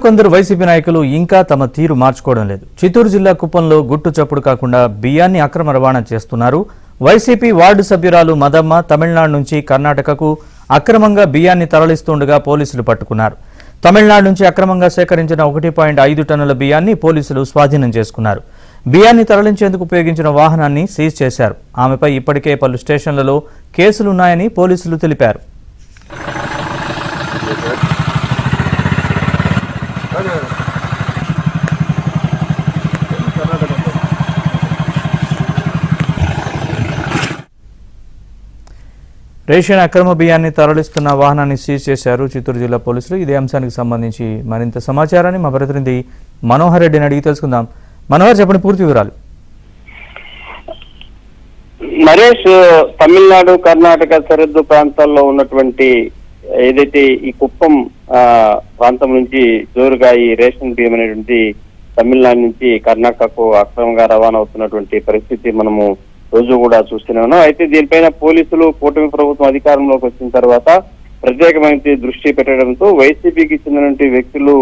కొందరు వైసీపీ నాయకులు ఇంకా తమ తీరు మార్చుకోవడం లేదు. చిత్తూరు జిల్లా కుప్పంలో గుట్టు చప్పుడు కాకుండా బియ్యాన్ని అక్రమ రవాణా చేస్తున్నారు. వైసీపీ వార్డు సభ్యురాలు మదమ్మ తమిళనాడు నుంచి కర్ణాటకకు అక్రమంగా బియ్యాన్ని తరలిస్తుండగా పోలీసులు పట్టుకున్నారు. తమిళనాడు నుంచి అక్రమంగా సేకరించిన 1.5 టన్నుల బియ్యాన్ని పోలీసులు స్వాధీనం చేసుకున్నారు. బియ్యాన్ని తరలించేందుకు ఉపయోగించిన వాహనాన్ని సీజ్ చేశారు. ఆమెపై ఇప్పటికే పలు స్టేషన్లలో కేసులున్నాయని పోలీసులు తెలిపారు. రేషన్ అక్రమ బియ్యాన్ని తరలిస్తున్న వాహనాన్ని సీజ్ చేశారు చిత్తూరు జిల్లా పోలీసులు. ఇదే అంశానికి సంబంధించి మరింత సమాచారాన్ని మా ప్రతినిధి మనోహర్ రెడ్డిని అడిగి తెలుసుకుందాం. మనోహర్, చెప్పండి పూర్తి వివరాలు. నరేష్, తమిళనాడు కర్ణాటక సరిహద్దు ప్రాంతాల్లో ఉన్నటువంటి ఏదైతే ఈ కుప్పం ప్రాంతం నుంచి జోరుగా ఈ రేషన్ బియ్యం అనేటువంటి తమిళనాడు నుంచి కర్ణాటకకు అక్రమంగా రవాణా అవుతున్నటువంటి పరిస్థితి మనము రోజు కూడా చూస్తూనే ఉన్నాం. అయితే దీనిపైన పోలీసులు కూటమి ప్రభుత్వం అధికారంలోకి వచ్చిన తర్వాత ప్రత్యేకమైన దృష్టి పెట్టడంతో వైసీపీకి చెందినటువంటి వ్యక్తులు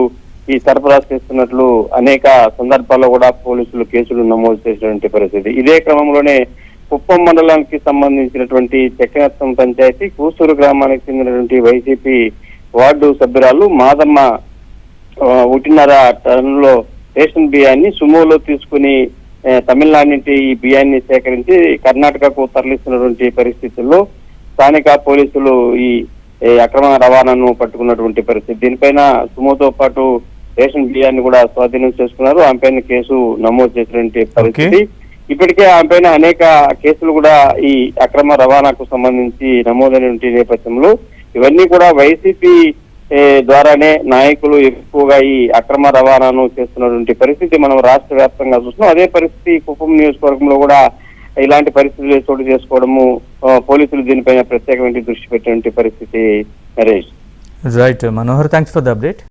ఈ సరఫరా చేస్తున్నట్లు అనేక సందర్భాల్లో కూడా పోలీసులు కేసులు నమోదు చేసినటువంటి పరిస్థితి. ఇదే క్రమంలోనే కుప్పం మండలానికి సంబంధించినటువంటి చక్రనత్తం పంచాయతీ కూసూరు గ్రామానికి చెందినటువంటి వైసీపీ వార్డు సభ్యురాలు మాదమ్మ 1.5 టన్నుల రేషన్ బియ్యాన్ని సుమోలో తీసుకుని తమిళనాడు నుంచి ఈ బియ్యాన్ని సేకరించి కర్ణాటకకు తరలిస్తున్నటువంటి పరిస్థితుల్లో స్థానిక పోలీసులు ఈ అక్రమ రవాణాను పట్టుకున్నటువంటి పరిస్థితి. దీనిపైన సుమోతో పాటు రేషన్ బియ్యాన్ని కూడా స్వాధీనం చేసుకున్నారు. ఆమెపైన కేసు నమోదు చేసినటువంటి పరిస్థితి. ఇప్పటికే ఆమెపైన అనేక కేసులు కూడా ఈ అక్రమ రవాణాకు సంబంధించి నమోదైనటువంటి నేపథ్యంలో ఇవన్నీ కూడా వైసీపీ ద్వారానే నాయకులు ఎక్కువగా ఈ అక్రమ రవాణాను చేస్తున్నటువంటి పరిస్థితి మనం రాష్ట్ర వ్యాప్తంగా చూస్తున్నాం. అదే పరిస్థితి కుప్పం నియోజకవర్గంలో కూడా ఇలాంటి పరిస్థితులు చోటు చేసుకోవడము పోలీసులు దీనిపైన ప్రత్యేకమైన దృష్టి పెట్టినటువంటి పరిస్థితి. Naresh, right Manohar, thanks for the update.